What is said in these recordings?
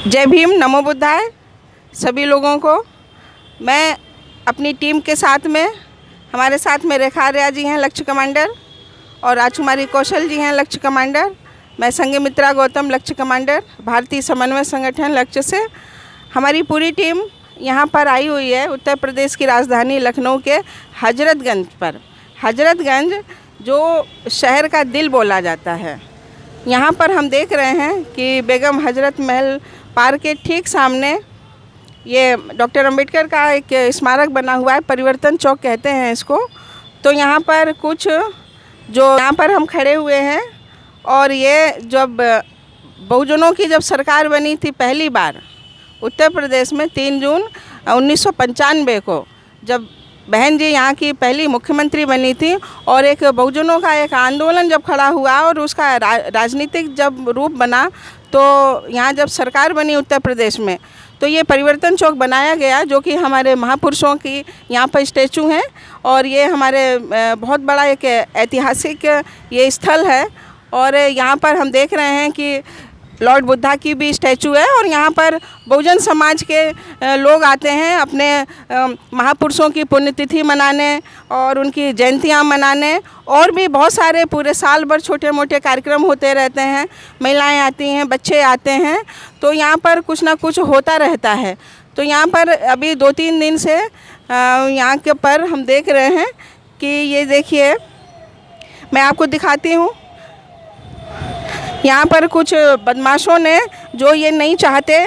जय भीम, नमो बुद्धाय सभी लोगों को। मैं अपनी टीम के साथ में, हमारे साथ में रेखा आर्या जी हैं लक्ष्य कमांडर, और राजकुमारी कौशल जी हैं लक्ष्य कमांडर। मैं संघमित्रा गौतम लक्ष्य कमांडर, भारतीय समन्वय संगठन लक्ष्य से। हमारी पूरी टीम यहाँ पर आई हुई है उत्तर प्रदेश की राजधानी लखनऊ के हजरतगंज पर। हजरतगंज जो शहर का दिल बोला जाता है, यहाँ पर हम देख रहे हैं कि बेगम हजरत महल पार्क के ठीक सामने ये डॉक्टर अंबेडकर का एक स्मारक बना हुआ है, परिवर्तन चौक कहते हैं इसको। तो यहाँ पर कुछ जो यहाँ पर हम खड़े हुए हैं, और ये जब बहुजनों की जब सरकार बनी थी पहली बार उत्तर प्रदेश में 3 जून 1995 को, जब बहन जी यहाँ की पहली मुख्यमंत्री बनी थी, और एक बहुजनों का एक आंदोलन जब खड़ा हुआ और उसका राजनीतिक जब रूप बना, तो यहाँ जब सरकार बनी उत्तर प्रदेश में, तो ये परिवर्तन चौक बनाया गया, जो कि हमारे महापुरुषों की यहाँ पर स्टैचू हैं। और ये हमारे बहुत बड़ा एक ऐतिहासिक ये स्थल है। और यहाँ पर हम देख रहे हैं कि लॉर्ड बुद्धा की भी स्टैचू है, और यहाँ पर बहुजन समाज के लोग आते हैं अपने महापुरुषों की पुण्यतिथि मनाने और उनकी जयंतियाँ मनाने, और भी बहुत सारे पूरे साल भर छोटे मोटे कार्यक्रम होते रहते हैं। महिलाएं आती हैं, बच्चे आते हैं, तो यहाँ पर कुछ ना कुछ होता रहता है। तो यहाँ पर अभी 2-3 दिन से यहाँ के पर हम देख रहे हैं कि ये देखिए, मैं आपको दिखाती हूँ। यहाँ पर कुछ बदमाशों ने, जो ये नहीं चाहते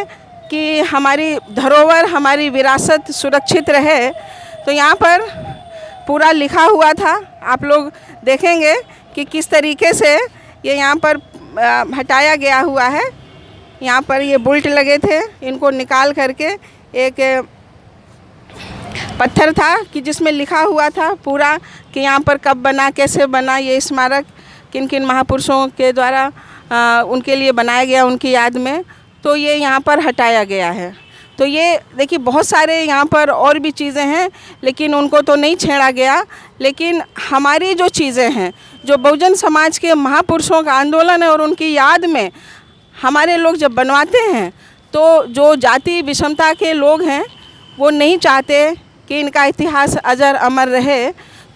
कि हमारी धरोहर, हमारी विरासत सुरक्षित रहे, तो यहाँ पर पूरा लिखा हुआ था। आप लोग देखेंगे कि किस तरीके से ये यहाँ पर हटाया गया हुआ है। यहाँ पर ये बुल्ट लगे थे, इनको निकाल करके एक पत्थर था कि जिसमें लिखा हुआ था पूरा कि यहाँ पर कब बना, कैसे बना, ये स्मारक किन किन महापुरुषों के द्वारा उनके लिए बनाया गया, उनकी याद में। तो ये यहाँ पर हटाया गया है। तो ये देखिए, बहुत सारे यहाँ पर और भी चीज़ें हैं, लेकिन उनको तो नहीं छेड़ा गया। लेकिन हमारी जो चीज़ें हैं, जो बहुजन समाज के महापुरुषों का आंदोलन है, और उनकी याद में हमारे लोग जब बनवाते हैं, तो जो जाति विषमता के लोग हैं वो नहीं चाहते कि इनका इतिहास अजर अमर रहे,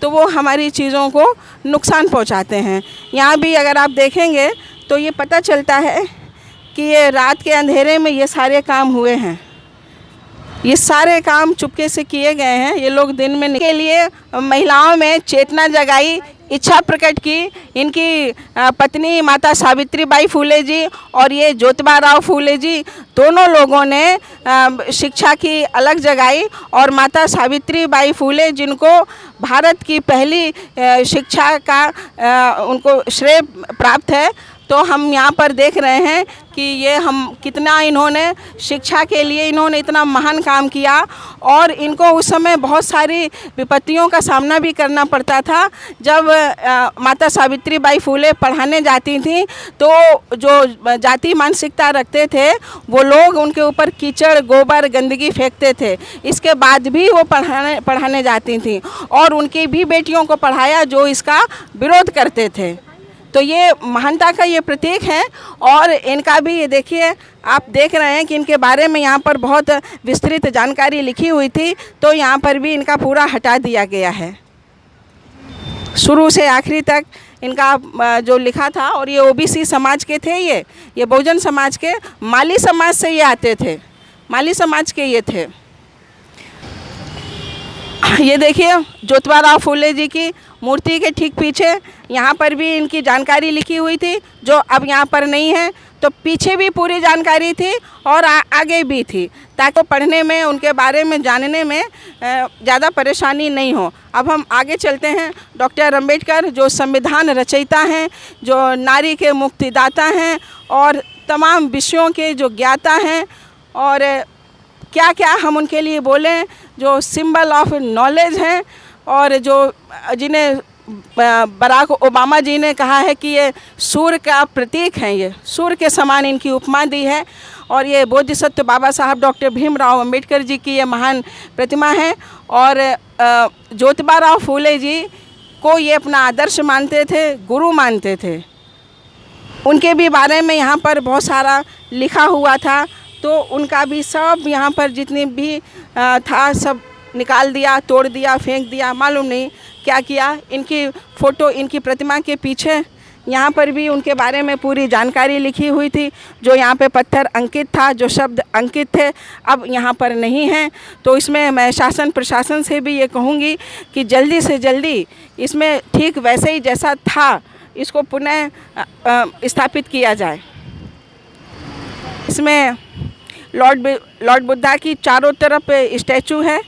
तो वो हमारी चीज़ों को नुकसान पहुंचाते हैं। यहाँ भी अगर आप देखेंगे तो ये पता चलता है कि ये रात के अंधेरे में ये सारे काम हुए हैं। ये सारे काम चुपके से किए गए हैं। ये लोग दिन में के लिए महिलाओं में चेतना जगाई, इच्छा प्रकट की। इनकी पत्नी माता सावित्रीबाई फूले जी और ये ज्योतिबा राव फूले जी, दोनों लोगों ने शिक्षा की अलग जगाई। और माता सावित्रीबाई फूले, जिनको भारत की पहली शिक्षा का उनको श्रेय प्राप्त है, तो हम यहाँ पर देख रहे हैं कि ये हम कितना इन्होंने शिक्षा के लिए इन्होंने इतना महान काम किया। और इनको उस समय बहुत सारी विपत्तियों का सामना भी करना पड़ता था। जब माता सावित्रीबाई फूले पढ़ाने जाती थीं, तो जो जाति मानसिकता रखते थे वो लोग उनके ऊपर कीचड़, गोबर, गंदगी फेंकते थे। इसके बाद भी वो पढ़ाने जाती थीं, और उनकी भी बेटियों को पढ़ाया जो इसका विरोध करते थे। तो ये महानता का ये प्रतीक है। और इनका भी ये देखिए, आप देख रहे हैं कि इनके बारे में यहाँ पर बहुत विस्तृत जानकारी लिखी हुई थी, तो यहाँ पर भी इनका पूरा हटा दिया गया है, शुरू से आखिरी तक इनका जो लिखा था। और ये ओबीसी समाज के थे, ये बहुजन समाज के, माली समाज से ये आते थे, माली समाज के ये थे। ये देखिए, ज्योतिबा राव फूले जी की मूर्ति के ठीक पीछे यहाँ पर भी इनकी जानकारी लिखी हुई थी, जो अब यहाँ पर नहीं है। तो पीछे भी पूरी जानकारी थी और आगे भी थी, ताकि पढ़ने में, उनके बारे में जानने में ज़्यादा परेशानी नहीं हो। अब हम आगे चलते हैं। डॉक्टर अंबेडकर जो संविधान रचयिता हैं, जो नारी के मुक्तिदाता हैं, और तमाम विषयों के जो ज्ञाता हैं, और क्या क्या हम उनके लिए बोलें, जो सिंबल ऑफ नॉलेज हैं, और जो जिन्हें बराक ओबामा जी ने कहा है कि ये सूर्य का प्रतीक हैं, ये सूर्य के समान इनकी उपमा दी है। और ये बोधिसत्व बाबा साहब डॉक्टर भीमराव अंबेडकर जी की ये महान प्रतिमा है। और ज्योतिबा राव फूले जी को ये अपना आदर्श मानते थे, गुरु मानते थे। उनके भी बारे में यहाँ पर बहुत सारा लिखा हुआ था। तो तो उनका भी सब यहाँ पर जितने भी था सब निकाल दिया, तोड़ दिया, फेंक दिया, मालूम नहीं क्या किया। इनकी फ़ोटो, इनकी प्रतिमा के पीछे यहाँ पर भी उनके बारे में पूरी जानकारी लिखी हुई थी। जो यहाँ पे पत्थर अंकित था, जो शब्द अंकित थे, अब यहाँ पर नहीं हैं। तो इसमें मैं शासन प्रशासन से भी ये कहूँगी कि जल्दी से जल्दी इसमें ठीक वैसे ही जैसा था इसको पुनः स्थापित किया जाए। इसमें लॉर्ड बुद्धा की चारों तरफ स्टैचू है,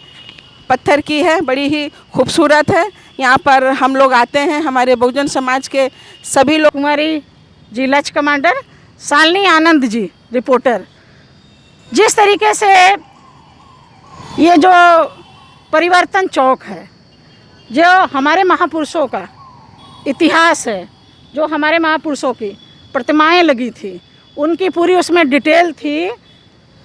पत्थर की है, बड़ी ही खूबसूरत है। यहाँ पर हम लोग आते हैं, हमारे बहुजन समाज के सभी लोग। कुमारी जी, लक्ष्य कमांडर शालिनी आनंद जी, रिपोर्टर। जिस तरीके से ये जो परिवर्तन चौक है, जो हमारे महापुरुषों का इतिहास है, जो हमारे महापुरुषों की प्रतिमाएं लगी थी, उनकी पूरी उसमें डिटेल थी,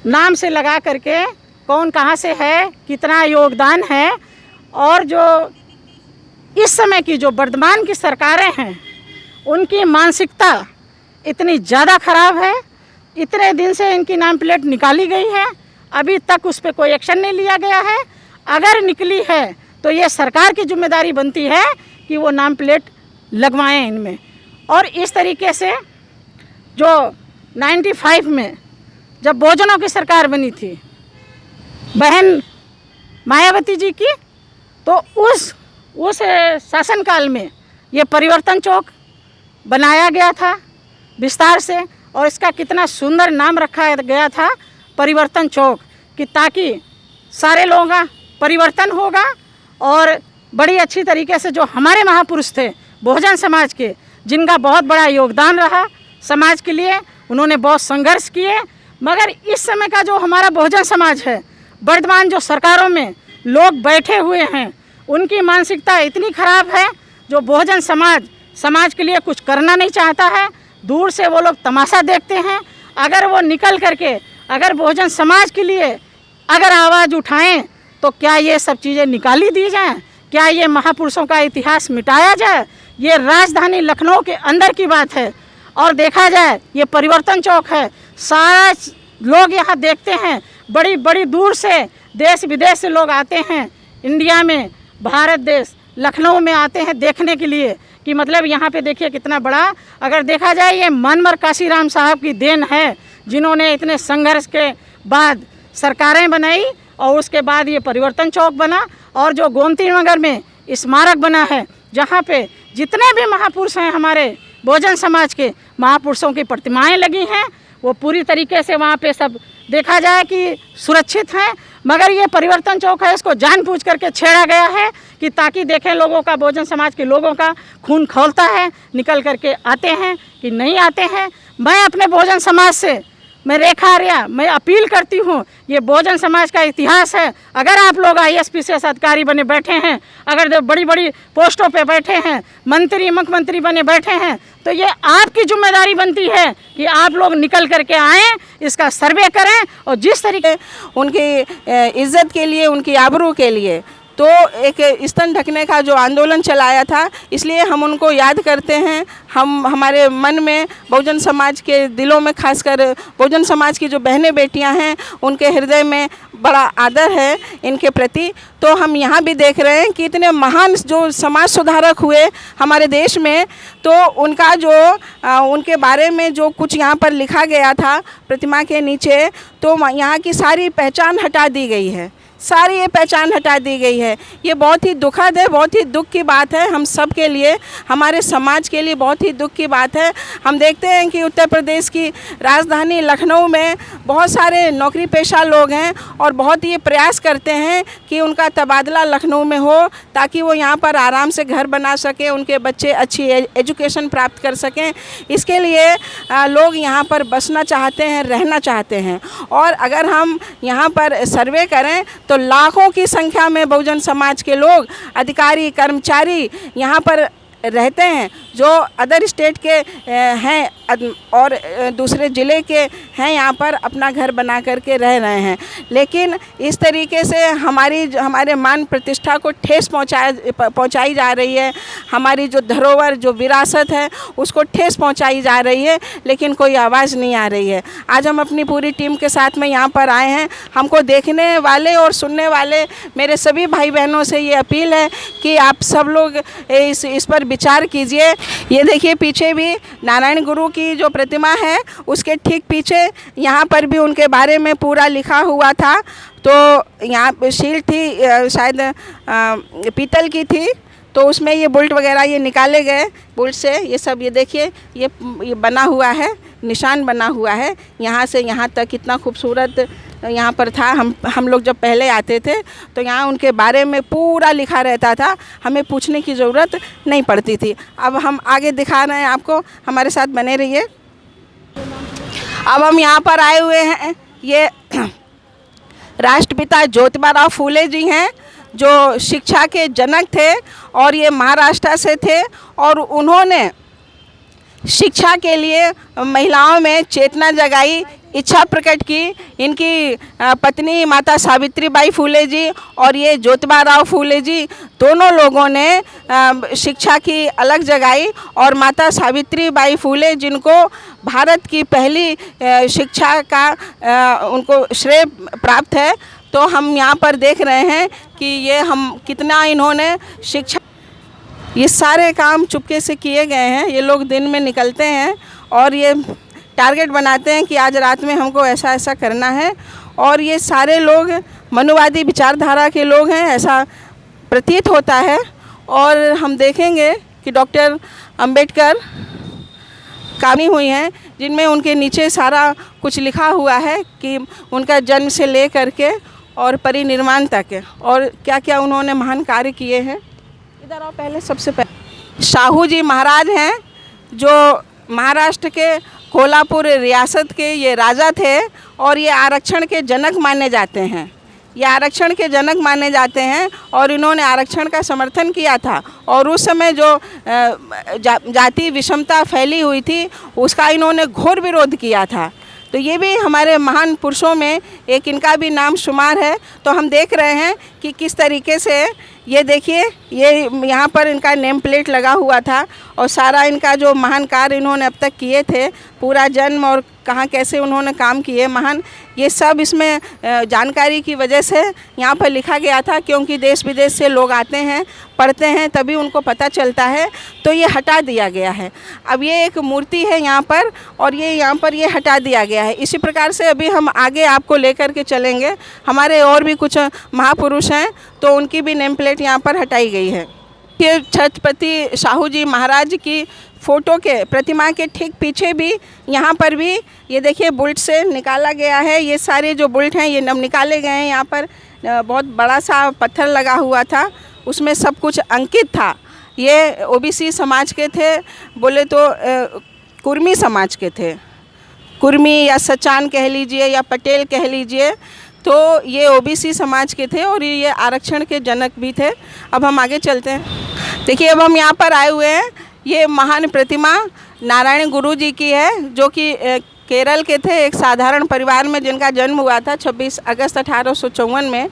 नाम से लगा करके कौन कहाँ से है, कितना योगदान है। और जो इस समय की जो वर्तमान की सरकारें हैं उनकी मानसिकता इतनी ज़्यादा ख़राब है। इतने दिन से इनकी नाम प्लेट निकाली गई है, अभी तक उस पर कोई एक्शन नहीं लिया गया है। अगर निकली है तो ये सरकार की जिम्मेदारी बनती है कि वो नाम प्लेट लगवाएं इनमें। और इस तरीके से जो 95 में जब बहुजनों की सरकार बनी थी बहन मायावती जी की, तो उस शासनकाल में ये परिवर्तन चौक बनाया गया था विस्तार से। और इसका कितना सुंदर नाम रखा गया था, परिवर्तन चौक, कि ताकि सारे लोगों का परिवर्तन होगा। और बड़ी अच्छी तरीके से जो हमारे महापुरुष थे बहुजन समाज के, जिनका बहुत बड़ा योगदान रहा समाज के लिए, उन्होंने बहुत संघर्ष किए। मगर इस समय का जो हमारा बहुजन समाज है, वर्तमान जो सरकारों में लोग बैठे हुए हैं, उनकी मानसिकता इतनी खराब है, जो बहुजन समाज के लिए कुछ करना नहीं चाहता है। दूर से वो लोग तमाशा देखते हैं। अगर वो निकल करके अगर बहुजन समाज के लिए अगर आवाज़ उठाएं तो क्या ये सब चीज़ें निकाली दी जाएं? क्या ये महापुरुषों का इतिहास मिटाया जाए? ये राजधानी लखनऊ के अंदर की बात है। और देखा जाए ये परिवर्तन चौक है, सारा लोग यहाँ देखते हैं, बड़ी बड़ी दूर से देश विदेश से लोग आते हैं, इंडिया में, भारत देश, लखनऊ में आते हैं देखने के लिए कि मतलब यहाँ पे देखिए कितना बड़ा। अगर देखा जाए ये मनमर काशीराम साहब की देन है, जिन्होंने इतने संघर्ष के बाद सरकारें बनाई और उसके बाद ये परिवर्तन चौक बना। और जो गोमती नगर में स्मारक बना है, जहाँ पे जितने भी महापुरुष हैं हमारे बहुजन समाज के, महापुरुषों की प्रतिमाएं लगी हैं, वो पूरी तरीके से वहाँ पे सब देखा जाए कि सुरक्षित हैं। मगर ये परिवर्तन चौक है, इसको जानबूझ करके छेड़ा गया है कि ताकि देखें लोगों का, बहुजन समाज के लोगों का खून खौलता है, निकल करके आते हैं कि नहीं आते हैं। मैं अपने बहुजन समाज से, मैं रेखा आर्या, मैं अपील करती हूँ, ये बहुजन समाज का इतिहास है। अगर आप लोग IAS PCS अधिकारी बने बैठे हैं, अगर बड़ी बड़ी पोस्टों पे बैठे हैं, मंत्री मुख्यमंत्री बने बैठे हैं, तो ये आपकी जिम्मेदारी बनती है कि आप लोग निकल करके आएँ, इसका सर्वे करें। और जिस तरीके उनकी इज्जत के लिए, उनकी आबरू के लिए तो एक स्तन ढकने का जो आंदोलन चलाया था, इसलिए हम उनको याद करते हैं। हमारे मन में, बहुजन समाज के दिलों में, खासकर बहुजन समाज की जो बहनें बेटियां हैं, उनके हृदय में बड़ा आदर है इनके प्रति। तो हम यहाँ भी देख रहे हैं कि इतने महान जो समाज सुधारक हुए हमारे देश में, तो उनका जो उनके बारे में जो कुछ यहाँ पर लिखा गया था प्रतिमा के नीचे, तो यहाँ की सारी पहचान हटा दी गई है, सारी ये पहचान हटा दी गई है। ये बहुत ही दुखद है, बहुत ही दुख की बात है हम सब के लिए, हमारे समाज के लिए बहुत ही दुख की बात है। हम देखते हैं कि उत्तर प्रदेश की राजधानी लखनऊ में बहुत सारे नौकरी पेशा लोग हैं और बहुत ये प्रयास करते हैं कि उनका तबादला लखनऊ में हो, ताकि वो यहाँ पर आराम से घर बना सकें, उनके बच्चे अच्छी एजुकेशन प्राप्त कर सकें। इसके लिए लोग यहाँ पर बसना चाहते हैं, रहना चाहते हैं। और अगर हम यहाँ पर सर्वे करें तो लाखों की संख्या में बहुजन समाज के लोग, अधिकारी, कर्मचारी यहाँ पर रहते हैं। जो अदर स्टेट के हैं और दूसरे ज़िले के हैं यहाँ पर अपना घर बना करके रह रहे हैं। लेकिन इस तरीके से हमारे मान प्रतिष्ठा को ठेस पहुँचाई जा रही है। हमारी जो धरोहर, जो विरासत है, उसको ठेस पहुँचाई जा रही है, लेकिन कोई आवाज़ नहीं आ रही है। आज हम अपनी पूरी टीम के साथ में यहाँ पर आए हैं। हमको देखने वाले और सुनने वाले मेरे सभी भाई बहनों से ये अपील है कि आप सब लोग इस पर विचार कीजिए। ये देखिए पीछे भी नारायण गुरु की जो प्रतिमा है, उसके ठीक पीछे यहाँ पर भी उनके बारे में पूरा लिखा हुआ था। तो यहाँ पे शील्ड थी, शायद पीतल की थी, तो उसमें ये बुल्ट वगैरह ये निकाले गए बुल्ट से। ये सब ये देखिए ये बना हुआ है, निशान बना हुआ है यहाँ से यहाँ तक। कितना खूबसूरत यहाँ पर था। हम लोग जब पहले आते थे तो यहाँ उनके बारे में पूरा लिखा रहता था, हमें पूछने की ज़रूरत नहीं पड़ती थी। अब हम आगे दिखा रहे हैं आपको, हमारे साथ बने रहिए। अब हम यहाँ पर आए हुए हैं, ये राष्ट्रपिता ज्योतिबा फूले जी हैं, जो शिक्षा के जनक थे और ये महाराष्ट्र से थे और उन्होंने शिक्षा के लिए महिलाओं में चेतना जगाई, इच्छा प्रकट की। इनकी पत्नी माता सावित्रीबाई फूले जी और ये ज्योतिबा फूले जी, दोनों लोगों ने शिक्षा की अलग जगाई। और माता सावित्रीबाई फूले, जिनको भारत की पहली शिक्षा का उनको श्रेय प्राप्त है, तो हम यहाँ पर देख रहे हैं कि ये हम कितना इन्होंने शिक्षा, ये सारे काम चुपके से किए गए हैं। ये लोग दिन में निकलते हैं और ये टारगेट बनाते हैं कि आज रात में हमको ऐसा ऐसा करना है। और ये सारे लोग मनुवादी विचारधारा के लोग हैं, ऐसा प्रतीत होता है। और हम देखेंगे कि डॉक्टर अंबेडकर कामी हुई हैं, जिनमें उनके नीचे सारा कुछ लिखा हुआ है कि उनका जन्म से ले करके और परिनिर्वाण तक और क्या क्या उन्होंने महान कार्य किए हैं। इधर आओ पहले। सबसे पहले शाहू जी महाराज हैं, जो महाराष्ट्र के कोल्हापुर रियासत के ये राजा थे और ये आरक्षण के जनक माने जाते हैं। ये आरक्षण के जनक माने जाते हैं और इन्होंने आरक्षण का समर्थन किया था। और उस समय जो जाति विषमता फैली हुई थी, उसका इन्होंने घोर विरोध किया था। तो ये भी हमारे महान पुरुषों में एक इनका भी नाम शुमार है। तो हम देख रहे हैं कि किस तरीके से, ये देखिए, ये यहाँ पर इनका नेम प्लेट लगा हुआ था और सारा इनका जो महान कार्य इन्होंने अब तक किए थे, पूरा जन्म और कहाँ कैसे उन्होंने काम किए महान, ये सब इसमें जानकारी की वजह से यहाँ पर लिखा गया था। क्योंकि देश विदेश से लोग आते हैं, पढ़ते हैं, तभी उनको पता चलता है। तो ये हटा दिया गया है। अब ये एक मूर्ति है यहाँ पर और ये यहाँ पर ये हटा दिया गया है। इसी प्रकार से अभी हम आगे आपको लेकर के चलेंगे। हमारे और भी कुछ महापुरुष हैं, तो उनकी भी नेम प्लेट यहाँ पर हटाई गई है। ये छत्रपति शाहू जी महाराज की फ़ोटो के प्रतिमा के ठीक पीछे भी, यहाँ पर भी ये देखिए बुल्ट से निकाला गया है। ये सारे जो बुल्ट हैं ये निकाले गए हैं। यहाँ पर बहुत बड़ा सा पत्थर लगा हुआ था, उसमें सब कुछ अंकित था। ये ओबीसी समाज के थे, बोले तो कुर्मी समाज के थे। कुर्मी या सचान कह लीजिए या पटेल कह लीजिए, तो ये ओबीसी समाज के थे और ये आरक्षण के जनक भी थे। अब हम आगे चलते हैं। देखिए अब हम यहाँ पर आए हुए हैं। ये महान प्रतिमा नारायण गुरु जी की है, जो कि केरल के थे, एक साधारण परिवार में जिनका जन्म हुआ था 26 अगस्त 1854 में।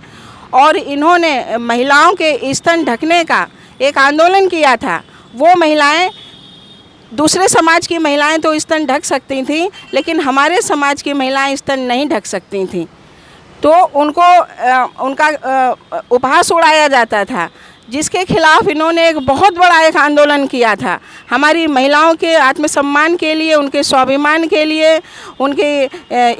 और इन्होंने महिलाओं के स्तन ढकने का एक आंदोलन किया था। वो महिलाएं, दूसरे समाज की महिलाएं तो स्तन ढक सकती थीं, लेकिन हमारे समाज की महिलाएं स्तन नहीं ढक सकती थीं। तो उनको उनका उपहास उड़ाया जाता था, जिसके खिलाफ इन्होंने एक बहुत बड़ा एक आंदोलन किया था। हमारी महिलाओं के आत्मसम्मान के लिए, उनके स्वाभिमान के लिए, उनकी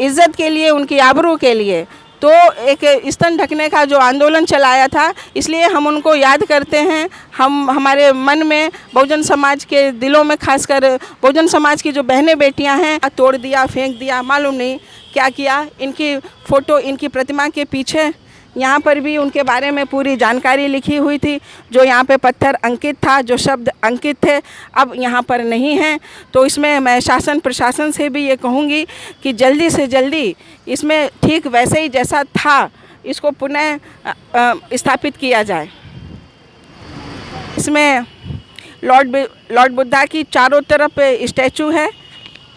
इज्जत के लिए, उनकी आबरू के लिए, तो एक स्तन ढकने का जो आंदोलन चलाया था, इसलिए हम उनको याद करते हैं। हमारे मन में बहुजन समाज के दिलों में, खासकर बहुजन समाज की जो बहनें बेटियां हैं, तोड़ दिया, फेंक दिया, मालूम नहीं क्या किया। इनकी फ़ोटो, इनकी प्रतिमा के पीछे यहाँ पर भी उनके बारे में पूरी जानकारी लिखी हुई थी। जो यहाँ पे पत्थर अंकित था, जो शब्द अंकित थे, अब यहाँ पर नहीं हैं। तो इसमें मैं शासन प्रशासन से भी ये कहूँगी कि जल्दी से जल्दी इसमें ठीक वैसे ही जैसा था, इसको पुनः स्थापित किया जाए। इसमें लॉर्ड बुद्धा की चारों तरफ स्टैचू है,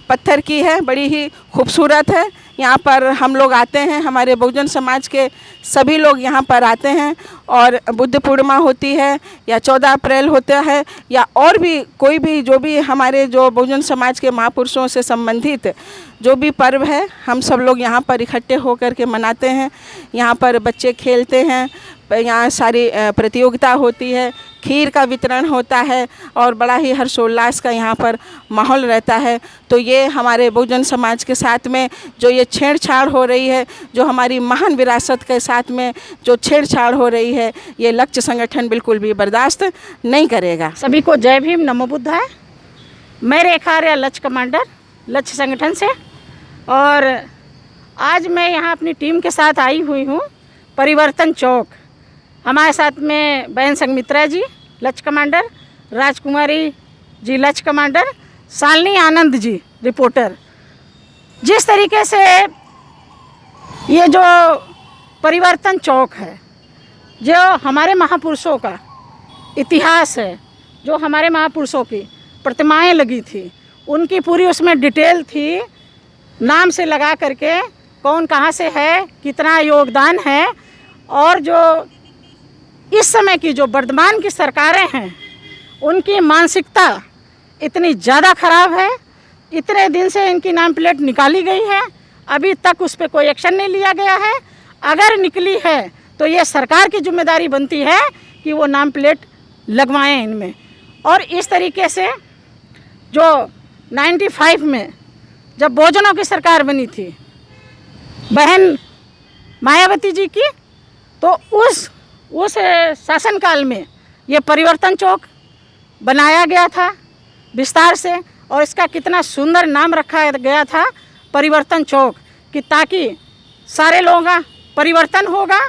पत्थर की है, बड़ी ही खूबसूरत है। यहाँ पर हम लोग आते हैं, हमारे बहुजन समाज के सभी लोग यहाँ पर आते हैं और बुद्ध पूर्णिमा होती है या 14 अप्रैल होता है या और भी कोई भी जो भी हमारे जो बहुजन समाज के महापुरुषों से संबंधित जो भी पर्व है, हम सब लोग यहाँ पर इकट्ठे होकर के मनाते हैं। यहाँ पर बच्चे खेलते हैं, यहाँ सारी प्रतियोगिता होती है, खीर का वितरण होता है और बड़ा ही हर्षोल्लास का यहाँ पर माहौल रहता है। तो ये हमारे बहुजन समाज के साथ में जो ये छेड़छाड़ हो रही है, जो हमारी महान विरासत के साथ में जो छेड़छाड़ हो रही है, ये लक्ष्य संगठन बिल्कुल भी बर्दाश्त नहीं करेगा। सभी को जय भीम, नमो बुद्धाय। मैं रेखा आर्या, लक्ष्य कमांडर, लक्ष्य संगठन से। और आज मैं यहाँ अपनी टीम के साथ आई हुई हूँ परिवर्तन चौक। हमारे साथ में बहन संगमित्रा जी लक्ष्य कमांडर, राजकुमारी जी लक्ष्य कमांडर, शालिनी आनंद जी रिपोर्टर। जिस तरीके से ये जो परिवर्तन चौक है, जो हमारे महापुरुषों का इतिहास है, जो हमारे महापुरुषों की प्रतिमाएं लगी थी, उनकी पूरी उसमें डिटेल थी, नाम से लगा करके कौन कहाँ से है, कितना योगदान है। और जो इस समय की जो वर्तमान की सरकारें हैं, उनकी मानसिकता इतनी ज़्यादा ख़राब है। इतने दिन से इनकी नाम प्लेट निकाली गई है, अभी तक उस पर कोई एक्शन नहीं लिया गया है। अगर निकली है तो ये सरकार की जिम्मेदारी बनती है कि वो नाम प्लेट लगवाएं इनमें। और इस तरीके से जो 95 में जब बहुजनों की सरकार बनी थी बहन मायावती जी की, तो उस शासनकाल में ये परिवर्तन चौक बनाया गया था विस्तार से। और इसका कितना सुंदर नाम रखा गया था परिवर्तन चौक, कि ताकि सारे लोगों का परिवर्तन होगा।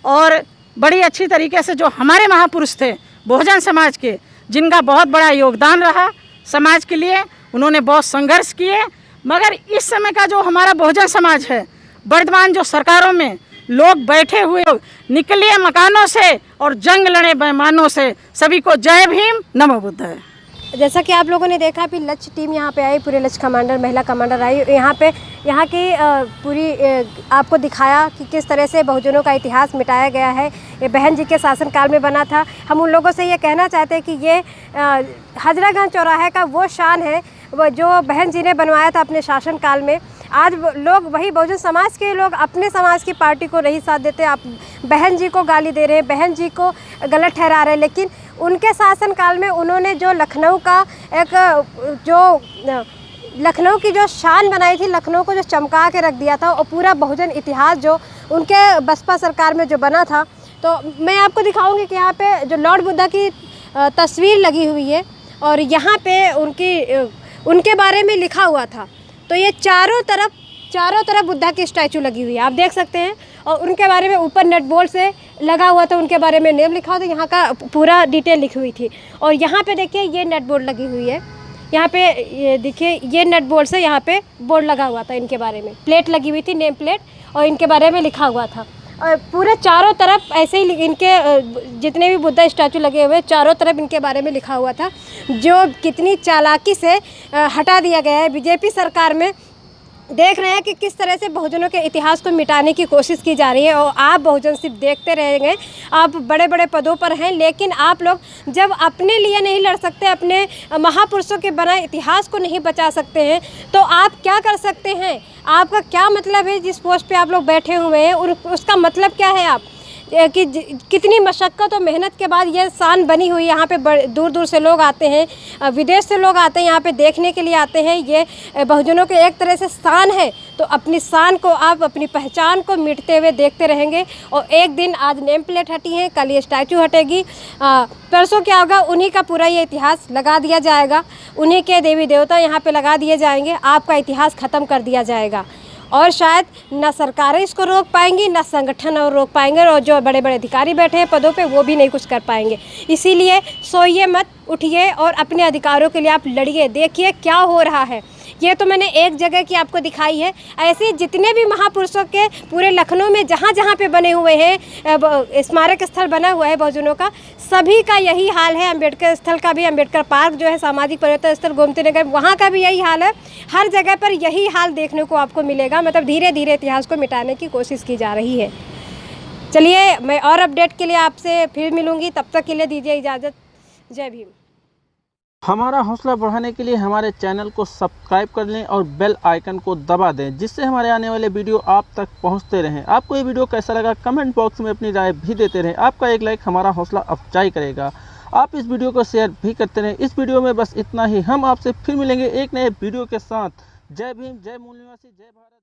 और बड़ी अच्छी तरीके से जो हमारे महापुरुष थे बहुजन समाज के, जिनका बहुत बड़ा योगदान रहा समाज के लिए, उन्होंने बहुत संघर्ष किए। मगर इस समय का जो हमारा बहुजन समाज है, वर्तमान जो सरकारों में लोग बैठे हुए, निकले मकानों से और जंग लड़े बेईमानों से। सभी को जय भीम, नमो बुद्धाय। जैसा कि आप लोगों ने देखा कि लक्ष्य टीम यहाँ पे आई, पूरे लक्ष्य कमांडर, महिला कमांडर आई यहाँ पे। यहाँ की पूरी आपको दिखाया कि किस तरह से बहुजनों का इतिहास मिटाया गया है। ये बहन जी के शासनकाल में बना था। हम उन लोगों से ये कहना चाहते हैं कि ये हजरागंज चौराहे का वो शान है वो जो बहन जी ने बनवाया था अपने शासनकाल में। आज लोग वही बहुजन समाज के लोग अपने समाज की पार्टी को नहीं साथ देते, आप बहन जी को गाली दे रहे हैं, बहन जी को गलत ठहरा रहे हैं। लेकिन उनके शासनकाल में उन्होंने जो लखनऊ का लखनऊ की जो शान बनाई थी, लखनऊ को जो चमका के रख दिया था, और पूरा बहुजन इतिहास जो उनके बसपा सरकार में जो बना था। तो मैं आपको दिखाऊंगी कि यहाँ पे जो लॉर्ड बुद्धा की तस्वीर लगी हुई है और यहाँ पे उनके बारे में लिखा हुआ था। तो ये चारों तरफ बुद्धा की स्टैचू लगी हुई है, आप देख सकते हैं। और उनके बारे में ऊपर नेट बोर्ड से लगा हुआ था, उनके बारे में नेम लिखा हुआ था, यहाँ का पूरा डिटेल लिखी हुई थी। और यहाँ पे देखिए ये नेट बोर्ड लगी हुई है, यहाँ पे ये देखिए ये नेट बोर्ड से यहाँ पे बोर्ड लगा हुआ था, इनके बारे में प्लेट लगी हुई थी, नेम प्लेट, और इनके बारे में लिखा हुआ था। और पूरे चारों तरफ ऐसे ही इनके जितने भी बुद्धा स्टैचू लगे हुए, चारों तरफ इनके बारे में लिखा हुआ था, जो कितनी चालाकी से हटा दिया गया है। बीजेपी सरकार में देख रहे हैं कि किस तरह से बहुजनों के इतिहास को मिटाने की कोशिश की जा रही है। और आप बहुजन सिर्फ देखते रहेंगे, आप बड़े बड़े पदों पर हैं, लेकिन आप लोग जब अपने लिए नहीं लड़ सकते, अपने महापुरुषों के बनाए इतिहास को नहीं बचा सकते हैं, तो आप क्या कर सकते हैं? आपका क्या मतलब है जिस पोस्ट पे आप लोग बैठे हुए हैं, उसका मतलब क्या है आप कि कितनी मशक्क़त और मेहनत के बाद ये शान बनी हुई है। यहाँ पे दूर दूर से लोग आते हैं, विदेश से लोग आते हैं, यहाँ पे देखने के लिए आते हैं। ये बहुजनों के एक तरह से शान है। तो अपनी शान को, आप अपनी पहचान को मिटते हुए देखते रहेंगे। और एक दिन आज नेम प्लेट हटी है, कल ये स्टैचू हटेगी, परसों क्या होगा, उन्हीं का पूरा ये इतिहास लगा दिया जाएगा, उन्हीं के देवी देवता यहाँ पे लगा दिए जाएंगे, आपका इतिहास ख़त्म कर दिया जाएगा। और शायद ना सरकारें इसको रोक पाएंगी, ना संगठन और रोक पाएंगे, और जो बड़े बड़े अधिकारी बैठे हैं पदों पे वो भी नहीं कुछ कर पाएंगे। इसीलिए सोइए मत, उठिए और अपने अधिकारों के लिए आप लड़िए। देखिए क्या हो रहा है। ये तो मैंने एक जगह की आपको दिखाई है, ऐसे जितने भी महापुरुषों के पूरे लखनऊ में जहाँ जहाँ पे बने हुए हैं, स्मारक स्थल बना हुआ है बहुजनों का, सभी का यही हाल है। अम्बेडकर स्थल का भी, अम्बेडकर पार्क जो है सामाजिक पर्यटन स्थल गोमती नगर, वहाँ का भी यही हाल है। हर जगह पर यही हाल देखने को आपको मिलेगा। मतलब धीरे धीरे इतिहास को मिटाने की कोशिश की जा रही है। चलिए, मैं और अपडेट के लिए आपसे फिर मिलूंगी, तब तक के लिए दीजिए इजाज़त। जय भीम। हमारा हौसला बढ़ाने के लिए हमारे चैनल को सब्सक्राइब कर लें और बेल आइकन को दबा दें, जिससे हमारे आने वाले वीडियो आप तक पहुंचते रहें। आपको ये वीडियो कैसा लगा कमेंट बॉक्स में अपनी राय भी देते रहें। आपका एक लाइक हमारा हौसला अफजाई करेगा। आप इस वीडियो को शेयर भी करते रहें। इस वीडियो में बस इतना ही। हम आपसे फिर मिलेंगे एक नए वीडियो के साथ। जय भीम, जय मूल निवासी, जय भारत।